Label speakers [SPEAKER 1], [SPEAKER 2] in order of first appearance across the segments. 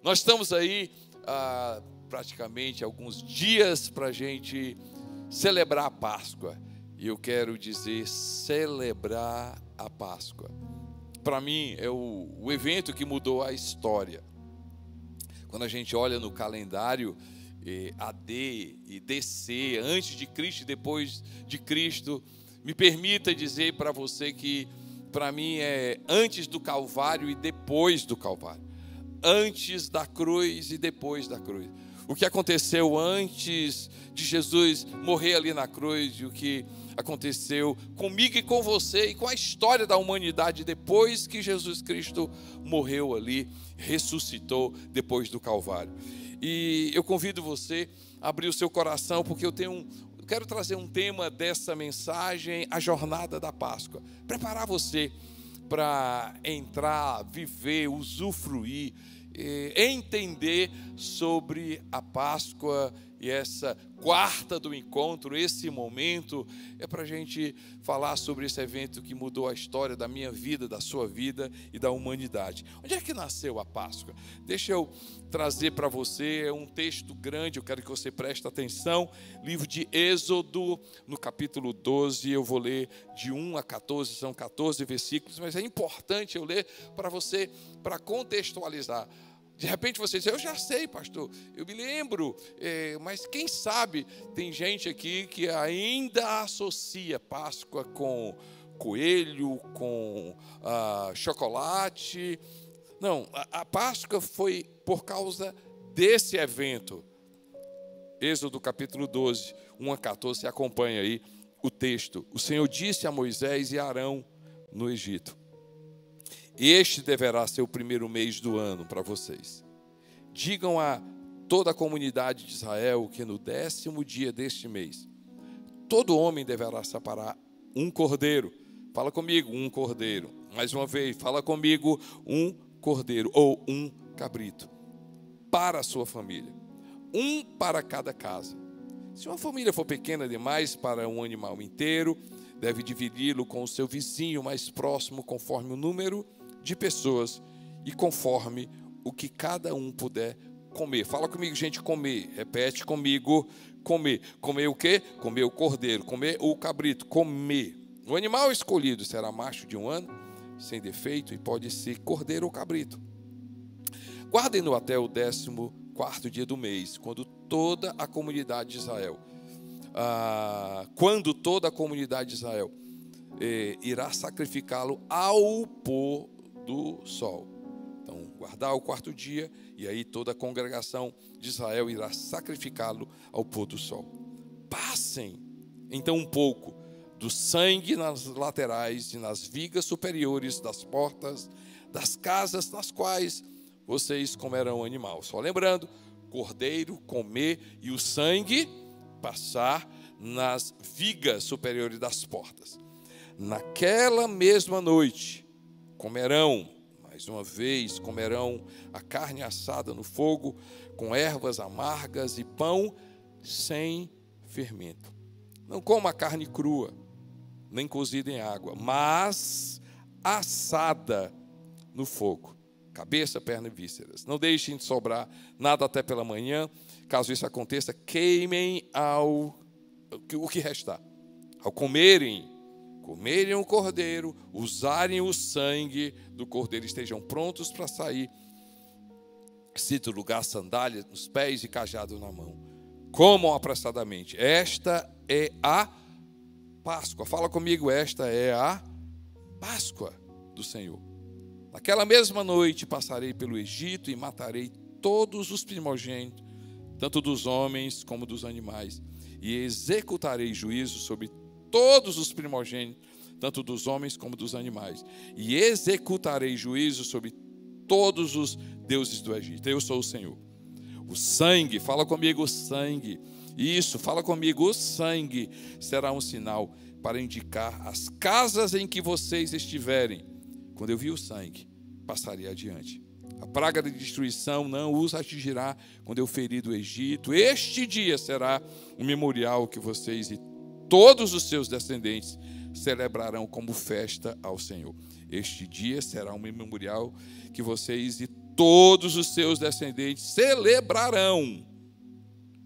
[SPEAKER 1] Nós estamos aí praticamente alguns dias para a gente celebrar a Páscoa. E eu quero dizer, celebrar a Páscoa. Para mim, é o evento que mudou a história. Quando a gente olha no calendário, AD e DC, antes de Cristo e depois de Cristo, me permita dizer para você que, para mim, é antes do Calvário e depois do Calvário. Antes da cruz e depois da cruz. O que aconteceu antes de Jesus morrer ali na cruz e o que aconteceu comigo e com você e com a história da humanidade depois que Jesus Cristo morreu ali, ressuscitou depois do Calvário. E eu convido você a abrir o seu coração, porque eu quero trazer um tema dessa mensagem, a jornada da Páscoa. Preparar você para entrar, viver, usufruir, entender sobre a Páscoa e essa quarta do encontro, esse momento, é para a gente falar sobre esse evento que mudou a história da minha vida, da sua vida e da humanidade. Onde é que nasceu a Páscoa? Deixa eu trazer para você um texto grande, eu quero que você preste atenção, livro de Êxodo, no capítulo 12, eu vou ler de 1 a 14, são 14 versículos, mas é importante eu ler para você, para contextualizar. De repente você diz, eu já sei, pastor, eu me lembro, mas quem sabe tem gente aqui que ainda associa Páscoa com coelho, com chocolate. Não, a Páscoa foi por causa desse evento. Êxodo capítulo 12, 1 a 14, você acompanha aí o texto. O Senhor disse a Moisés e Arão no Egito: este deverá ser o primeiro mês do ano para vocês. Digam a toda a comunidade de Israel que no 10º dia deste mês, todo homem deverá separar um cordeiro. Fala comigo, um cordeiro. Mais uma vez, fala comigo, um cordeiro ou um cabrito. Para a sua família. Um para cada casa. Se uma família for pequena demais para um animal inteiro, deve dividi-lo com o seu vizinho mais próximo, conforme o número de pessoas e conforme o que cada um puder comer. Fala comigo, gente, comer. Repete comigo, comer. Comer o quê? Comer o cordeiro, comer o cabrito, comer. O animal escolhido será macho de 1 ano, sem defeito, e pode ser cordeiro ou cabrito. Guardem-no até o 14º dia do mês, quando toda a comunidade de Israel, irá sacrificá-lo ao pôr do sol. Então, guardar o 4º dia, e aí toda a congregação de Israel irá sacrificá-lo ao pôr do sol. Passem, então, um pouco do sangue nas laterais e nas vigas superiores das portas das casas nas quais vocês comerão o animal. Só lembrando, cordeiro, comer e o sangue passar nas vigas superiores das portas. Naquela mesma noite, comerão, mais uma vez, comerão a carne assada no fogo, com ervas amargas e pão sem fermento. Não coma a carne crua, nem cozida em água, mas assada no fogo, cabeça, perna e vísceras. Não deixem de sobrar nada até pela manhã. Caso isso aconteça, queimem o que restar. Ao comerem o cordeiro, usarem o sangue do cordeiro, estejam prontos para sair. Cito lugar, sandálias nos pés e cajado na mão. Comam apressadamente. Esta é a Páscoa. Fala comigo, esta é a Páscoa do Senhor. Naquela mesma noite passarei pelo Egito e matarei todos os primogênitos, tanto dos homens como dos animais, e executarei juízo sobre todos os primogênitos, tanto dos homens como dos animais, e executarei juízo sobre todos os deuses do Egito. Eu sou o Senhor. O sangue, fala comigo, o sangue. Isso, fala comigo, o sangue será um sinal para indicar as casas em que vocês estiverem. Quando eu vi o sangue, passarei adiante. A praga de destruição não os atingirá quando eu ferir do Egito. Este dia será um memorial que vocês e todos os seus descendentes celebrarão como festa ao Senhor. Este dia será um memorial que vocês e todos os seus descendentes celebrarão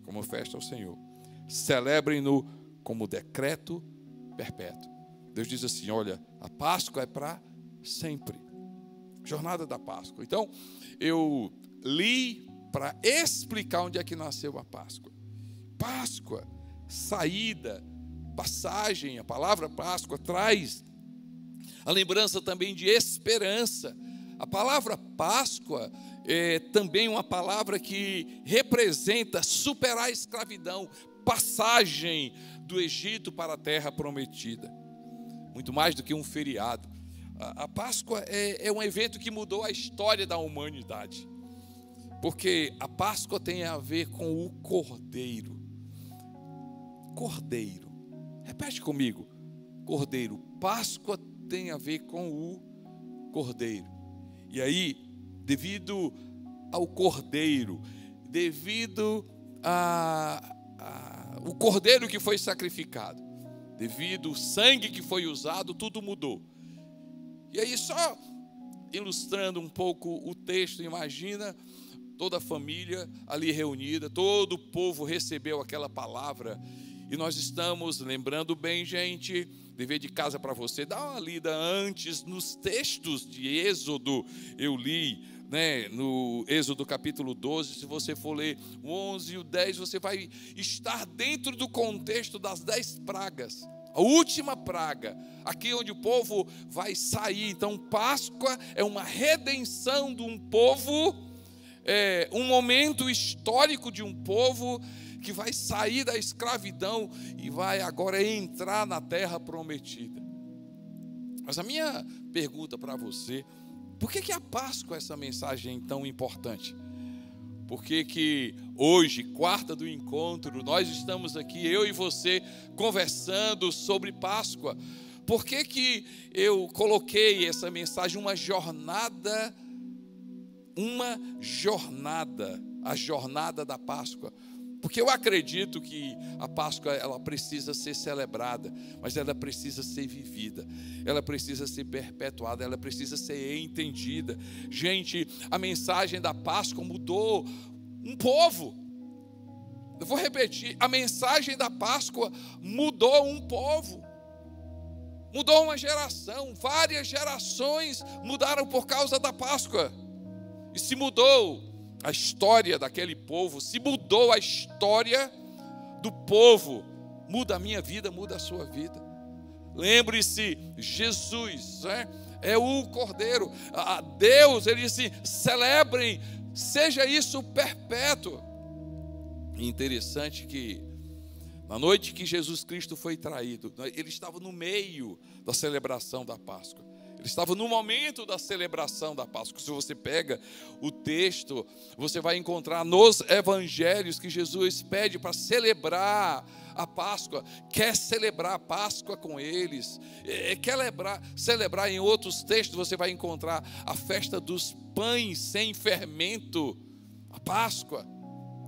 [SPEAKER 1] como festa ao Senhor. Celebrem-no como decreto perpétuo. Deus diz assim: olha, a Páscoa é para sempre. Jornada da Páscoa. Então, eu li para explicar onde é que nasceu a Páscoa. Páscoa, saída, passagem. A palavra Páscoa traz a lembrança também de esperança. A palavra Páscoa é também uma palavra que representa superar a escravidão, passagem do Egito para a terra prometida. Muito mais do que um feriado. A Páscoa é um evento que mudou a história da humanidade. Porque a Páscoa tem a ver com o Cordeiro. Cordeiro. Repete comigo. Cordeiro. Páscoa tem a ver com o Cordeiro. E aí, devido ao Cordeiro, devido o Cordeiro que foi sacrificado, devido ao sangue que foi usado, tudo mudou. E aí, só ilustrando um pouco o texto, imagina toda a família ali reunida, todo o povo recebeu aquela palavra. E nós estamos, lembrando bem, gente, dever de casa para você, dá uma lida antes nos textos de Êxodo. Eu li, no Êxodo capítulo 12, se você for ler o 11 e o 10, você vai estar dentro do contexto das 10 pragas. A última praga, aqui onde o povo vai sair. Então, Páscoa é uma redenção de um povo, um momento histórico de um povo que vai sair da escravidão e vai agora entrar na terra prometida. Mas a minha pergunta para você: por que a Páscoa é essa mensagem tão importante? Por que hoje, quarta do encontro, nós estamos aqui, eu e você, conversando sobre Páscoa? Por que eu coloquei essa mensagem, uma jornada, a jornada da Páscoa? Porque eu acredito que a Páscoa, ela precisa ser celebrada, mas ela precisa ser vivida, ela precisa ser perpetuada, ela precisa ser entendida. Gente, a mensagem da Páscoa mudou um povo. Eu vou repetir, a mensagem da Páscoa mudou um povo, mudou uma geração, várias gerações mudaram por causa da Páscoa. E se mudou a história daquele povo, se mudou a história do povo, muda a minha vida, muda a sua vida. Lembre-se, Jesus é o Cordeiro. Deus, ele disse: celebrem, seja isso perpétuo. E interessante que na noite que Jesus Cristo foi traído, ele estava no meio da celebração da Páscoa. Ele estava no momento da celebração da Páscoa. Se você pega o texto, você vai encontrar nos evangelhos que Jesus pede para celebrar a Páscoa, quer celebrar a Páscoa com eles, quer celebrar. Em outros textos você vai encontrar a festa dos pães sem fermento, a Páscoa.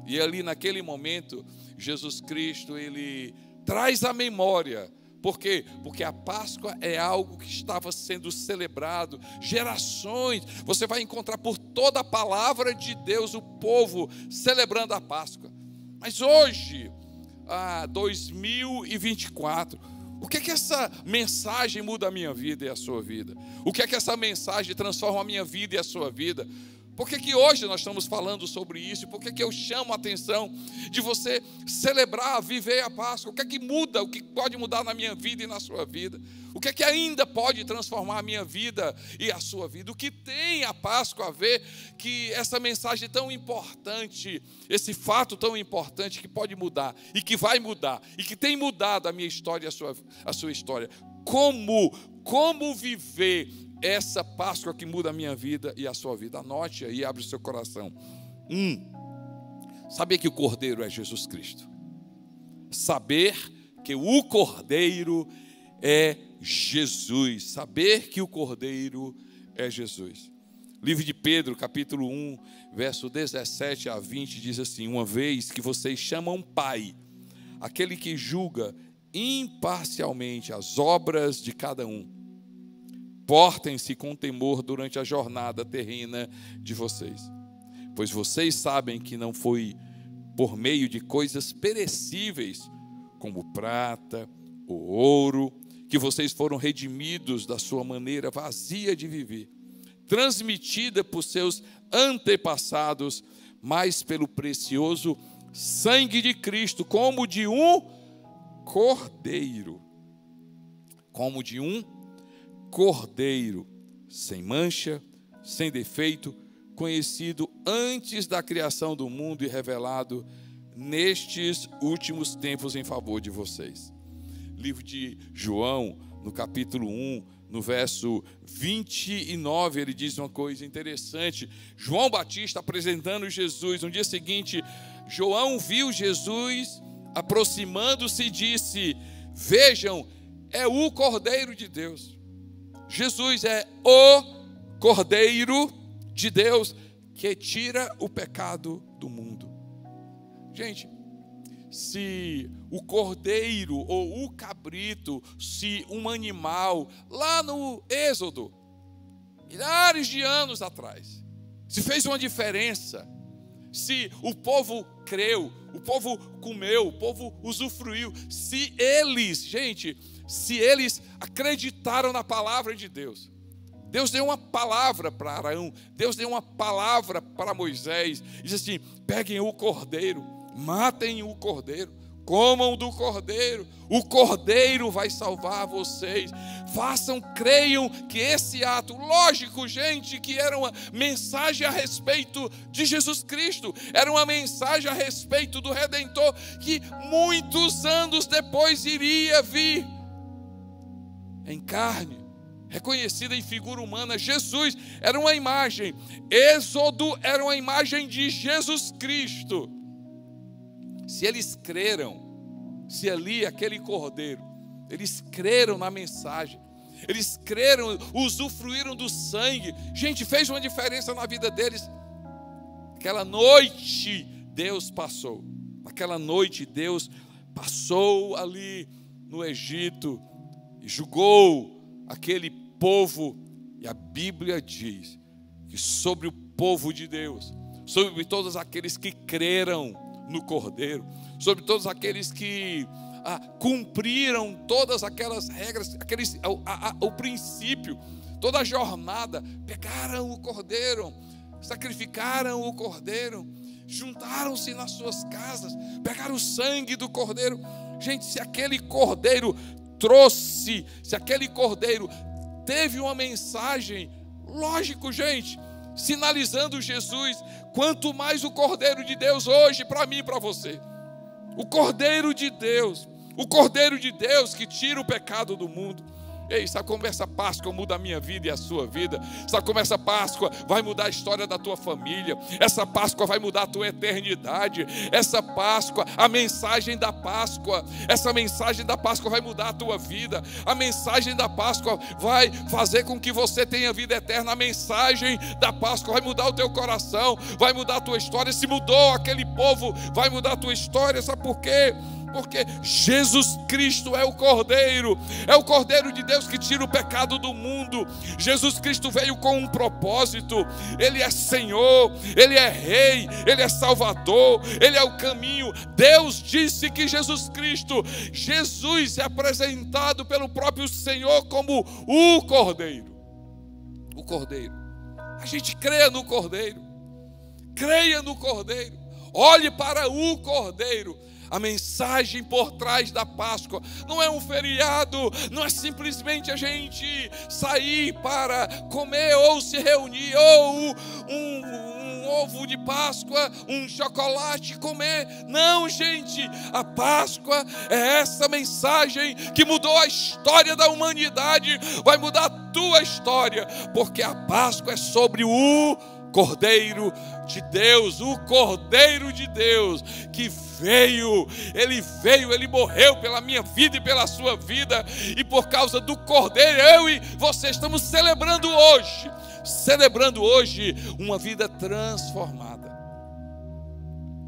[SPEAKER 1] E ali naquele momento, Jesus Cristo, ele traz à memória. Por quê? Porque a Páscoa é algo que estava sendo celebrado, gerações, você vai encontrar por toda a palavra de Deus o povo celebrando a Páscoa. Mas hoje, 2024, o que essa mensagem muda a minha vida e a sua vida? O que essa mensagem transforma a minha vida e a sua vida? Por que hoje nós estamos falando sobre isso? Por que eu chamo a atenção de você celebrar, viver a Páscoa? O que muda, o que pode mudar na minha vida e na sua vida? O que ainda pode transformar a minha vida e a sua vida? O que tem a Páscoa a ver que essa mensagem tão importante, esse fato tão importante que pode mudar e que vai mudar e que tem mudado a minha história e a sua história? Como viver essa Páscoa que muda a minha vida e a sua vida? Anote aí, abre o seu coração. Saber que o Cordeiro é Jesus Cristo. Saber que o Cordeiro é Jesus. Saber que o Cordeiro é Jesus. Livro de Pedro, capítulo 1, verso 17 a 20, diz assim: uma vez que vocês chamam Pai aquele que julga imparcialmente as obras de cada um, Portem-se com temor durante a jornada terrena de vocês, pois vocês sabem que não foi por meio de coisas perecíveis, como prata ou ouro, que vocês foram redimidos da sua maneira vazia de viver, transmitida por seus antepassados, mas pelo precioso sangue de Cristo, como de um cordeiro, sem mancha, sem defeito, conhecido antes da criação do mundo e revelado nestes últimos tempos em favor de vocês. Livro de João, no capítulo 1, no verso 29, ele diz uma coisa interessante. João Batista apresentando Jesus. No dia seguinte, João viu Jesus aproximando-se e disse: vejam, é o Cordeiro de Deus. Jesus é o Cordeiro de Deus que tira o pecado do mundo. Gente, se o cordeiro ou o cabrito, se um animal, lá no Êxodo, milhares de anos atrás, se fez uma diferença, se o povo creu, o povo comeu, o povo usufruiu, se eles acreditaram na palavra de Deus. Deus deu uma palavra para Arão, Deus deu uma palavra para Moisés, diz assim: peguem o cordeiro, matem o cordeiro, comam do cordeiro, o cordeiro vai salvar vocês. Creiam que esse ato, lógico, gente, que era uma mensagem a respeito de Jesus Cristo, era uma mensagem a respeito do Redentor, que muitos anos depois iria vir em carne, reconhecida em figura humana. Jesus era uma imagem, Êxodo era uma imagem de Jesus Cristo. Se eles creram, se ali aquele cordeiro, eles creram na mensagem, eles creram, usufruíram do sangue, gente, fez uma diferença na vida deles. Aquela noite Deus passou, naquela noite Deus passou ali no Egito e julgou aquele povo, e a Bíblia diz que sobre o povo de Deus, sobre todos aqueles que creram no Cordeiro, sobre todos aqueles que cumpriram todas aquelas regras, o princípio, toda a jornada, pegaram o Cordeiro, sacrificaram o Cordeiro, juntaram-se nas suas casas, pegaram o sangue do Cordeiro. Gente, se aquele Cordeiro se aquele Cordeiro teve uma mensagem, lógico, gente, sinalizando Jesus, quanto mais o Cordeiro de Deus hoje para mim e para você. O Cordeiro de Deus que tira o pecado do mundo. Ei, sabe como essa Páscoa muda a minha vida e a sua vida? Sabe como essa Páscoa vai mudar a história da tua família? Essa Páscoa vai mudar a tua eternidade. Essa Páscoa, a mensagem da Páscoa, essa mensagem da Páscoa vai mudar a tua vida. A mensagem da Páscoa vai fazer com que você tenha vida eterna. A mensagem da Páscoa vai mudar o teu coração, vai mudar a tua história. Se mudou aquele povo, vai mudar a tua história. Sabe por quê? Porque Jesus Cristo é o Cordeiro de Deus que tira o pecado do mundo. Jesus Cristo veio com um propósito. Ele é Senhor, Ele é Rei, Ele é Salvador, Ele é o caminho. Deus disse que Jesus é apresentado pelo próprio Senhor como o Cordeiro. O Cordeiro. A gente creia no Cordeiro. Creia no Cordeiro. Olhe para o Cordeiro. A mensagem por trás da Páscoa não é um feriado, não é simplesmente a gente sair para comer ou se reunir, ou um ovo de Páscoa, um chocolate comer. Não, gente, a Páscoa é essa mensagem que mudou a história da humanidade, vai mudar a tua história, porque a Páscoa é sobre o Cordeiro de Deus, o Cordeiro de Deus que veio, ele morreu pela minha vida e pela sua vida, e por causa do Cordeiro, eu e você estamos celebrando hoje uma vida transformada.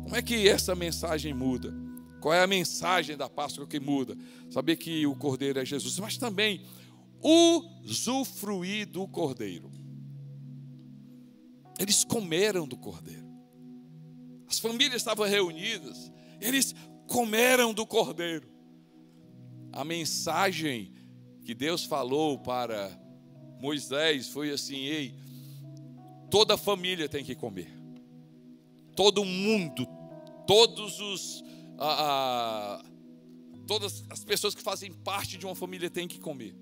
[SPEAKER 1] Como é que essa mensagem muda? Qual é a mensagem da Páscoa que muda? Saber que o Cordeiro é Jesus, mas também usufruir do cordeiro. Eles comeram do cordeiro. As famílias estavam reunidas, eles comeram do cordeiro. A mensagem que Deus falou para Moisés foi assim: ei, toda a família tem que comer. Todo mundo, todas as pessoas que fazem parte de uma família têm que comer.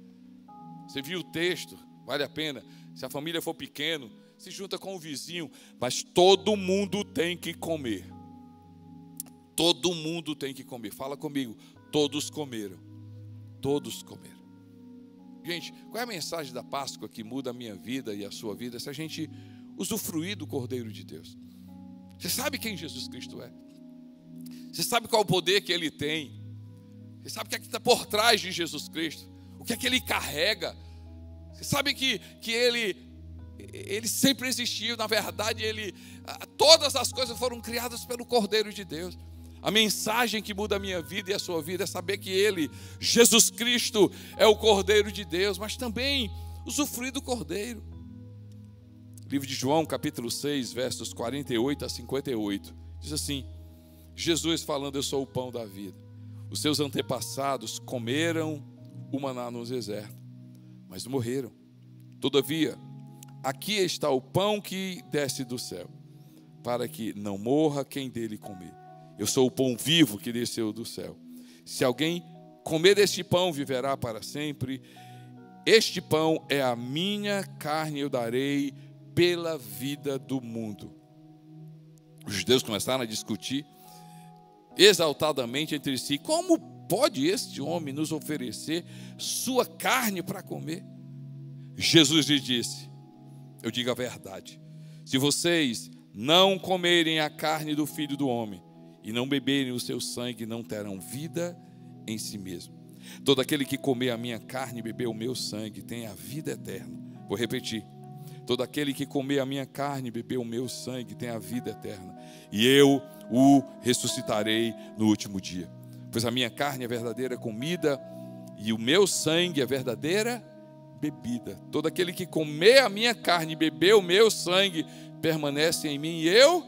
[SPEAKER 1] Você viu o texto? Vale a pena. Se a família for pequena, se junta com o vizinho, mas todo mundo tem que comer. Todo mundo tem que comer. Fala comigo. Todos comeram. Todos comeram. Gente, qual é a mensagem da Páscoa que muda a minha vida e a sua vida? Se a gente usufruir do Cordeiro de Deus. Você sabe quem Jesus Cristo é? Você sabe qual o poder que Ele tem? Você sabe o que é que está por trás de Jesus Cristo? O que é que Ele carrega? Você sabe que Ele sempre existiu. Na verdade, todas as coisas foram criadas pelo Cordeiro de Deus. A mensagem que muda a minha vida e a sua vida é saber que Ele, Jesus Cristo, é o Cordeiro de Deus, mas também usufruir do Cordeiro. Livro de João, capítulo 6, versos 48 a 58, diz assim: Jesus falando: eu sou o pão da vida. Os seus antepassados comeram o maná no deserto, mas morreram. Todavia, aqui está o pão que desce do céu, para que não morra quem dele comer. Eu sou o pão vivo que desceu do céu. Se alguém comer deste pão, viverá para sempre. Este pão é a minha carne, eu darei pela vida do mundo. Os judeus começaram a discutir exaltadamente entre si: como pode este homem nos oferecer sua carne para comer? Jesus lhe disse: eu digo a verdade, se vocês não comerem a carne do Filho do Homem e não beberem o seu sangue, não terão vida em si mesmo. Todo aquele que comer a minha carne e beber o meu sangue tem a vida eterna. Vou repetir: todo aquele que comer a minha carne e beber o meu sangue tem a vida eterna, e eu o ressuscitarei no último dia. Pois a minha carne é verdadeira comida e o meu sangue é verdadeira bebida. Todo aquele que comer a minha carne e beber o meu sangue permanece em mim e eu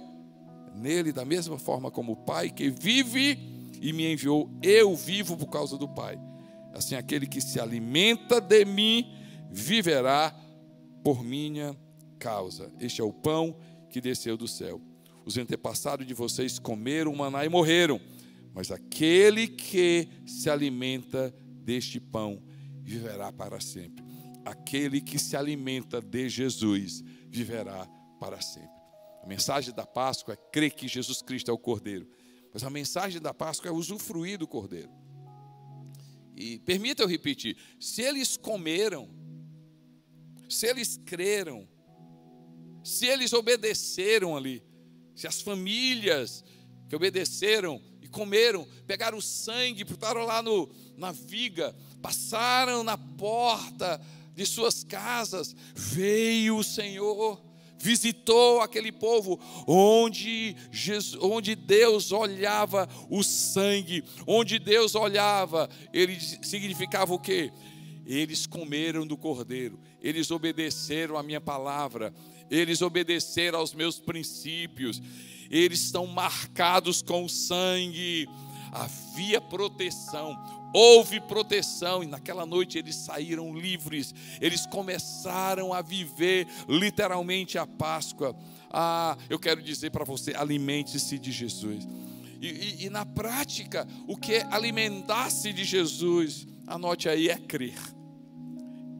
[SPEAKER 1] nele, da mesma forma como o Pai que vive e me enviou, eu vivo por causa do Pai. Assim, aquele que se alimenta de mim viverá por minha causa. Este é o pão que desceu do céu. Os antepassados de vocês comeram o maná e morreram, mas aquele que se alimenta deste pão viverá para sempre. Aquele que se alimenta de Jesus viverá para sempre. A mensagem da Páscoa é crer que Jesus Cristo é o Cordeiro, mas a mensagem da Páscoa é usufruir do Cordeiro. E permita eu repetir: se eles comeram, se eles creram, se eles obedeceram ali, se as famílias que obedeceram e comeram, pegaram o sangue, botaram lá na viga, passaram na porta de suas casas, veio o Senhor, visitou aquele povo, onde Deus olhava o sangue, onde Deus olhava, ele significava o quê? Eles comeram do Cordeiro, eles obedeceram a minha palavra, eles obedeceram aos meus princípios, eles estão marcados com o sangue. Havia proteção, houve proteção, e naquela noite eles saíram livres, eles começaram a viver literalmente a Páscoa. Eu quero dizer para você: alimente-se de Jesus. E na prática, o que é alimentar-se de Jesus? Anote aí: é crer.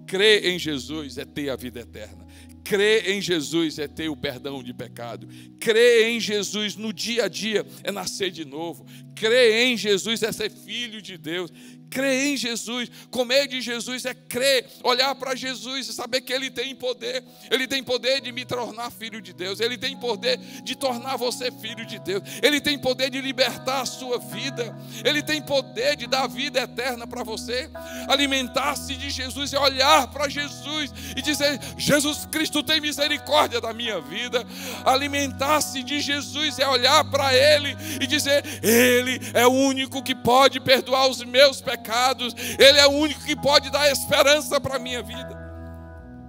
[SPEAKER 1] Crer em Jesus é ter a vida eterna. Crer em Jesus é ter o perdão de pecado. Crer em Jesus no dia a dia é nascer de novo. Crer em Jesus é ser filho de Deus. Crer em Jesus, comer de Jesus é crer, olhar para Jesus e saber que Ele tem poder. Ele tem poder de me tornar filho de Deus. Ele tem poder de tornar você filho de Deus. Ele tem poder de libertar a sua vida. Ele tem poder de dar vida eterna para você. Alimentar-se de Jesus é olhar para Jesus e dizer: Jesus Cristo tem misericórdia da minha vida. Alimentar-se de Jesus é olhar para Ele e dizer: Ele Ele é o único que pode perdoar os meus pecados. Ele é o único que pode dar esperança para a minha vida.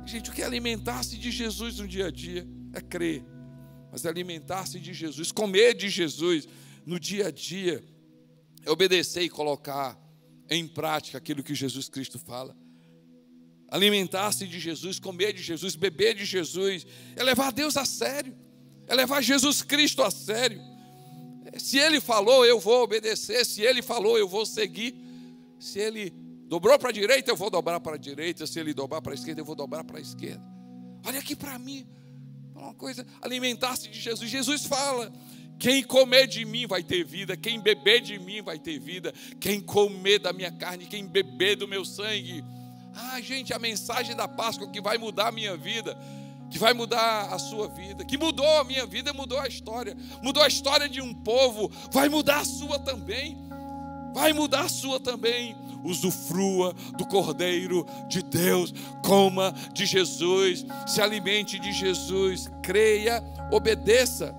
[SPEAKER 1] Gente, o que é alimentar-se de Jesus no dia a dia? É crer. Mas alimentar-se de Jesus, comer de Jesus no dia a dia, é obedecer e colocar em prática aquilo que Jesus Cristo fala. Alimentar-se de Jesus, comer de Jesus, beber de Jesus, é levar Deus a sério, é levar Jesus Cristo a sério. Se Ele falou, eu vou obedecer. Se Ele falou, eu vou seguir. Se Ele dobrou para a direita, eu vou dobrar para a direita. Se Ele dobrar para a esquerda, eu vou dobrar para a esquerda. Olha aqui para mim, uma coisa, alimentar-se de Jesus. Jesus fala: quem comer de mim vai ter vida, quem beber de mim vai ter vida, quem comer da minha carne, quem beber do meu sangue. Gente, a mensagem da Páscoa que vai mudar a minha vida, que vai mudar a sua vida, que mudou a minha vida, mudou a história de um povo, vai mudar a sua também, vai mudar a sua também. Usufrua do Cordeiro de Deus, coma de Jesus, se alimente de Jesus, creia, obedeça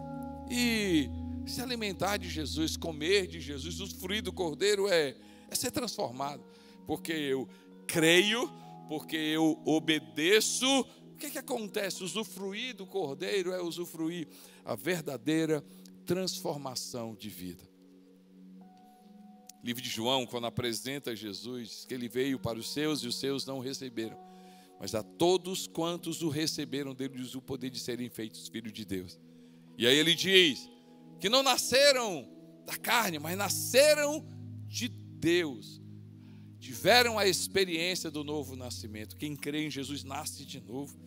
[SPEAKER 1] e se alimentar de Jesus, comer de Jesus, usufruir do Cordeiro é ser transformado, porque eu creio, porque eu obedeço. O que acontece? Usufruir do Cordeiro é usufruir a verdadeira transformação de vida. O livro de João, quando apresenta Jesus, diz que ele veio para os seus e os seus não o receberam, mas a todos quantos o receberam, dele-lhes o poder de serem feitos filhos de Deus. E aí ele diz que não nasceram da carne, mas nasceram de Deus. Tiveram a experiência do novo nascimento. Quem crê em Jesus nasce de novo.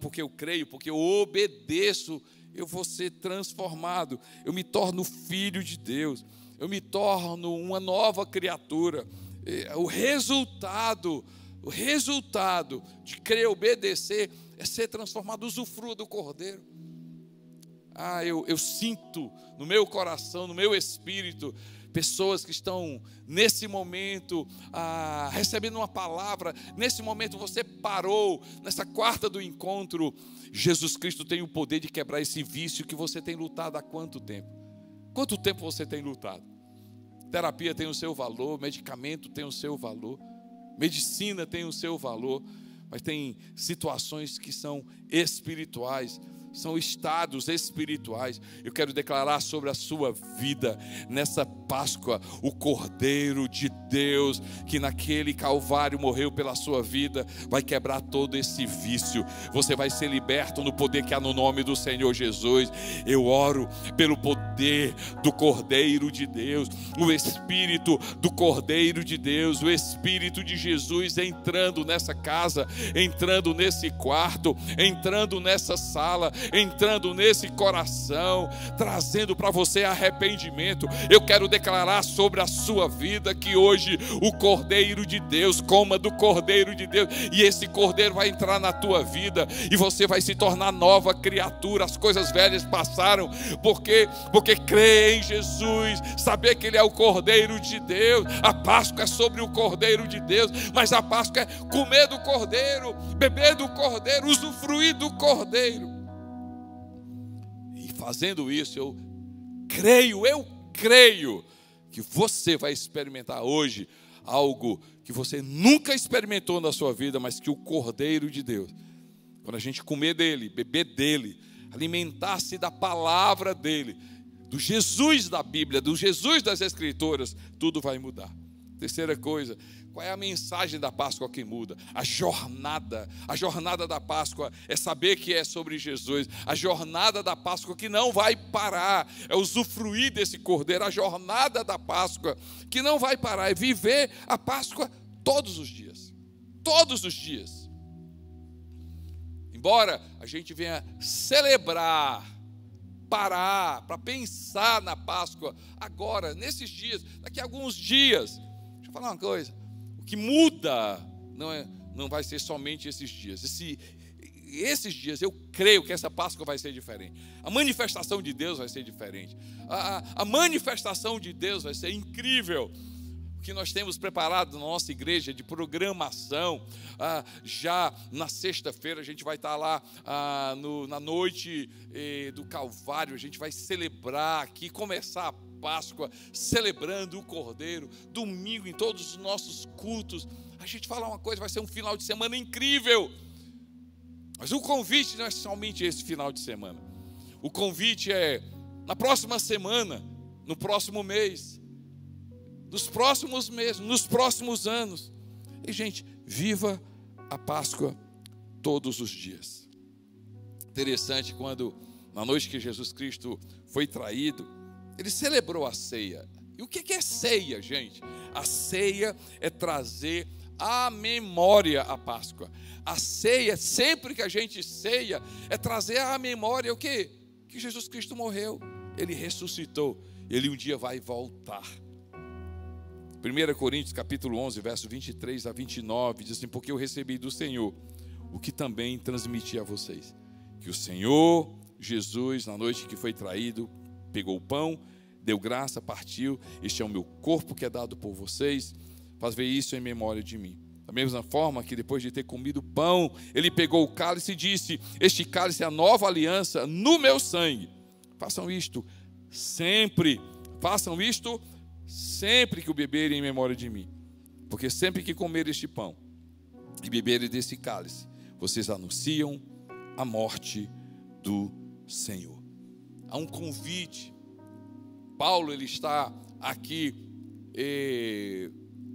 [SPEAKER 1] Porque eu creio, porque eu obedeço, eu vou ser transformado. Eu me torno filho de Deus. Eu me torno uma nova criatura. O resultado de crer e obedecer é ser transformado. Usufrua do Cordeiro. Eu sinto no meu coração, no meu espírito, pessoas que estão nesse momento recebendo uma palavra. Nesse momento você parou, nessa quarta do encontro. Jesus Cristo tem o poder de quebrar esse vício que você tem lutado há quanto tempo? Quanto tempo você tem lutado? Terapia tem o seu valor, medicamento tem o seu valor, medicina tem o seu valor, mas tem situações que são espirituais, são estados espirituais. Eu quero declarar sobre a sua vida, nessa Páscoa, o Cordeiro de Deus, que naquele Calvário morreu pela sua vida, vai quebrar todo esse vício. Você vai ser liberto no poder que há no nome do Senhor Jesus. Eu oro pelo poder do Cordeiro de Deus, o Espírito do Cordeiro de Deus, o Espírito de Jesus entrando nessa casa, entrando nesse quarto, entrando nessa sala, entrando nesse coração, trazendo para você arrependimento. Eu quero declarar sobre a sua vida que hoje o Cordeiro de Deus, coma do Cordeiro de Deus, e esse Cordeiro vai entrar na tua vida e você vai se tornar nova criatura. As coisas velhas passaram, porque crê em Jesus, saber que Ele é o Cordeiro de Deus. A Páscoa é sobre o Cordeiro de Deus, mas a Páscoa é comer do Cordeiro, beber do Cordeiro, usufruir do Cordeiro. Fazendo isso, eu creio que você vai experimentar hoje algo que você nunca experimentou na sua vida, mas que o Cordeiro de Deus, quando a gente comer dele, beber dele, alimentar-se da palavra dele, do Jesus da Bíblia, do Jesus das Escrituras, tudo vai mudar. Terceira coisa, qual é a mensagem da Páscoa que muda? A jornada da Páscoa é saber que é sobre Jesus. A jornada da Páscoa que não vai parar é usufruir desse Cordeiro. A jornada da Páscoa que não vai parar é viver a Páscoa todos os dias. Todos os dias. Embora a gente venha celebrar, parar para pensar na Páscoa agora, nesses dias, daqui a alguns dias. Deixa eu falar uma coisa. O que muda não vai ser somente esses dias. Esses dias eu creio que essa Páscoa vai ser diferente. A manifestação de Deus vai ser diferente. A manifestação de Deus vai ser incrível. O que nós temos preparado na nossa igreja de programação, já na sexta-feira a gente vai estar lá na noite do Calvário. A gente vai celebrar aqui, começar a Páscoa, celebrando o Cordeiro, domingo em todos os nossos cultos. A gente fala uma coisa, vai ser um final de semana incrível. Mas o convite não é somente esse final de semana. O convite é na próxima semana, no próximo mês, nos próximos meses, nos próximos anos. E, gente, viva a Páscoa todos os dias. Interessante, quando na noite que Jesus Cristo foi traído, ele celebrou a ceia. E o que é ceia, gente? A ceia é trazer à memória a Páscoa. A ceia, sempre que a gente ceia, é trazer à memória o quê? Que Jesus Cristo morreu, ele ressuscitou, ele um dia vai voltar. 1 Coríntios capítulo 11, verso 23 a 29, diz assim: porque eu recebi do Senhor o que também transmiti a vocês, que o Senhor Jesus, na noite que foi traído, pegou o pão, deu graça, partiu: este é o meu corpo que é dado por vocês, faz ver isso em memória de mim. Da mesma forma que depois de ter comido o pão, ele pegou o cálice e disse: este cálice é a nova aliança no meu sangue. Façam isto sempre, façam isto sempre que o beberem em memória de mim. Porque sempre que comer este pão e beberem desse cálice, vocês anunciam a morte do Senhor. Há um convite. Paulo, ele está aqui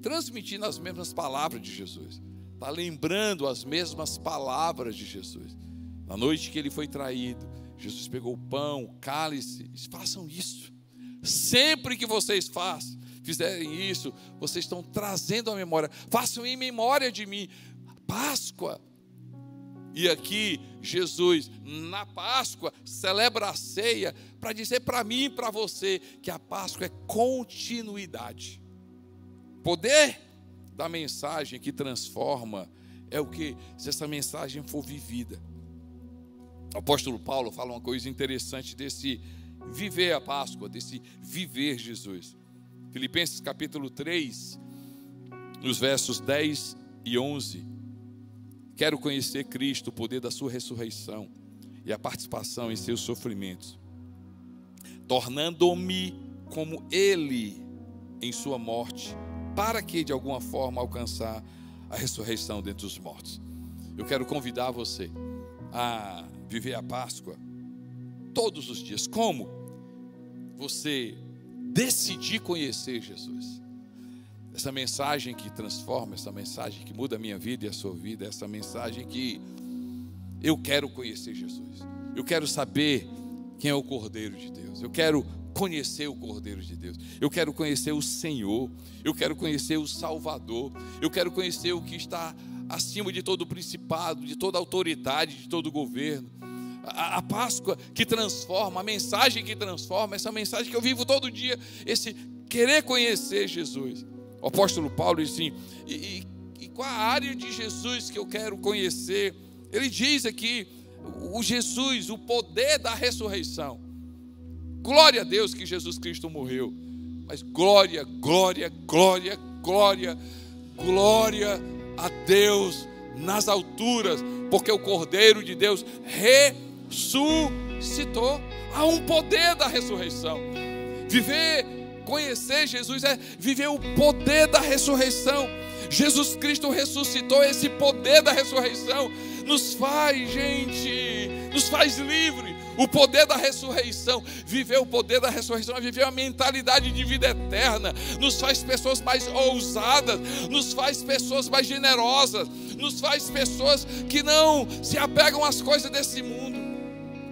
[SPEAKER 1] transmitindo as mesmas palavras de Jesus. Está lembrando as mesmas palavras de Jesus. Na noite que ele foi traído, Jesus pegou o pão, o cálice. Façam isso. Sempre que vocês fizerem isso, vocês estão trazendo a memória. Façam em memória de mim. Páscoa. E aqui, Jesus, na Páscoa, celebra a ceia para dizer para mim e para você que a Páscoa é continuidade. Poder da mensagem que transforma é o que? Se essa mensagem for vivida. O apóstolo Paulo fala uma coisa interessante desse viver a Páscoa, desse viver Jesus. Filipenses capítulo 3, nos versos 10 e 11. Quero conhecer Cristo, o poder da sua ressurreição e a participação em seus sofrimentos, tornando-me como Ele em sua morte, para que de alguma forma alcançar a ressurreição dentre os mortos. Eu quero convidar você a viver a Páscoa todos os dias. Como? Você decidir conhecer Jesus. Essa mensagem que transforma, essa mensagem que muda a minha vida e a sua vida, essa mensagem que eu quero conhecer Jesus. Eu quero saber quem é o Cordeiro de Deus. Eu quero conhecer o Cordeiro de Deus. Eu quero conhecer o Senhor. Eu quero conhecer o Salvador. Eu quero conhecer o que está acima de todo principado, de toda autoridade, de todo governo. A Páscoa que transforma, a mensagem que transforma, essa mensagem que eu vivo todo dia, esse querer conhecer Jesus. O apóstolo Paulo diz assim: e qual a área de Jesus que eu quero conhecer? Ele diz aqui, o Jesus, o poder da ressurreição. Glória a Deus que Jesus Cristo morreu, mas glória, glória, glória, glória, glória a Deus nas alturas, porque o Cordeiro de Deus ressuscitou. Há um poder da ressurreição. Conhecer Jesus é viver o poder da ressurreição. Jesus Cristo ressuscitou. Esse poder da ressurreição nos faz, gente, nos faz livre. O poder da ressurreição, viver o poder da ressurreição é viver a mentalidade de vida eterna. Nos faz pessoas mais ousadas, nos faz pessoas mais generosas, nos faz pessoas que não se apegam às coisas desse mundo.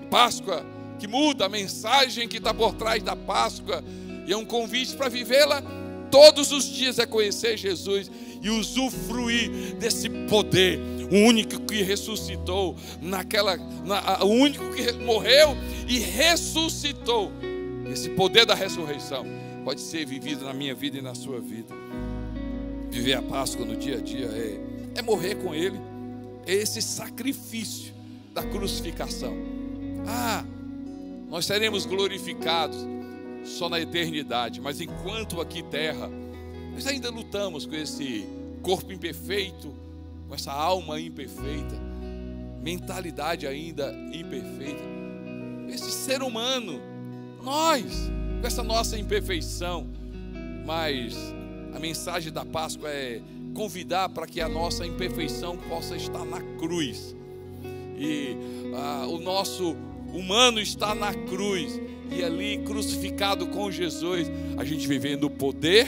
[SPEAKER 1] Páscoa que muda, a mensagem que está por trás da Páscoa, e é um convite para vivê-la todos os dias, é conhecer Jesus e usufruir desse poder. O único que ressuscitou, o único que morreu e ressuscitou. Esse poder da ressurreição pode ser vivido na minha vida e na sua vida. Viver a Páscoa no dia a dia é morrer com Ele. É esse sacrifício da crucificação. Nós seremos glorificados só na eternidade, mas enquanto aqui terra, nós ainda lutamos com esse corpo imperfeito, com essa alma imperfeita, mentalidade ainda imperfeita, esse ser humano, nós, com essa nossa imperfeição, mas a mensagem da Páscoa é convidar para que a nossa imperfeição possa estar na cruz. E o nosso humano está na cruz, e ali crucificado com Jesus, a gente vivendo o poder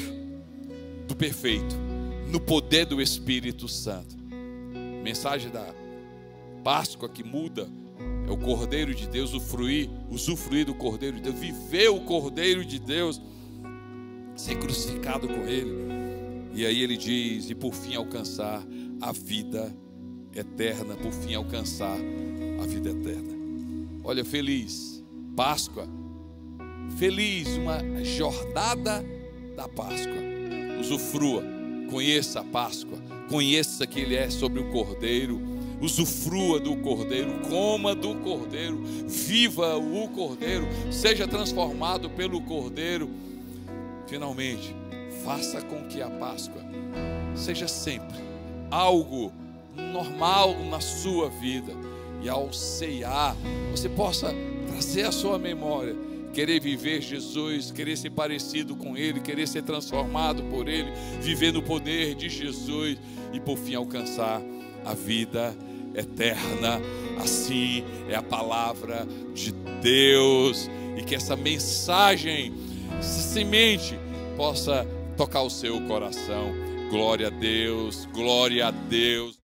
[SPEAKER 1] do perfeito, no poder do Espírito Santo. A mensagem da Páscoa que muda é o Cordeiro de Deus, usufruir do Cordeiro de Deus, viver o Cordeiro de Deus, ser crucificado com Ele. E aí ele diz, e por fim alcançar a vida eterna, por fim alcançar a vida eterna. Olha, feliz Páscoa, feliz uma jornada da Páscoa. Usufrua, conheça a Páscoa, conheça que Ele é sobre o Cordeiro, usufrua do Cordeiro, coma do Cordeiro, viva o Cordeiro, seja transformado pelo Cordeiro. Finalmente, faça com que a Páscoa seja sempre algo normal na sua vida, e ao ceiar, você possa trazer à sua memória, querer viver Jesus, querer ser parecido com Ele, querer ser transformado por Ele, viver no poder de Jesus e por fim alcançar a vida eterna. Assim é a palavra de Deus, e que essa mensagem, essa semente possa tocar o seu coração. Glória a Deus, glória a Deus.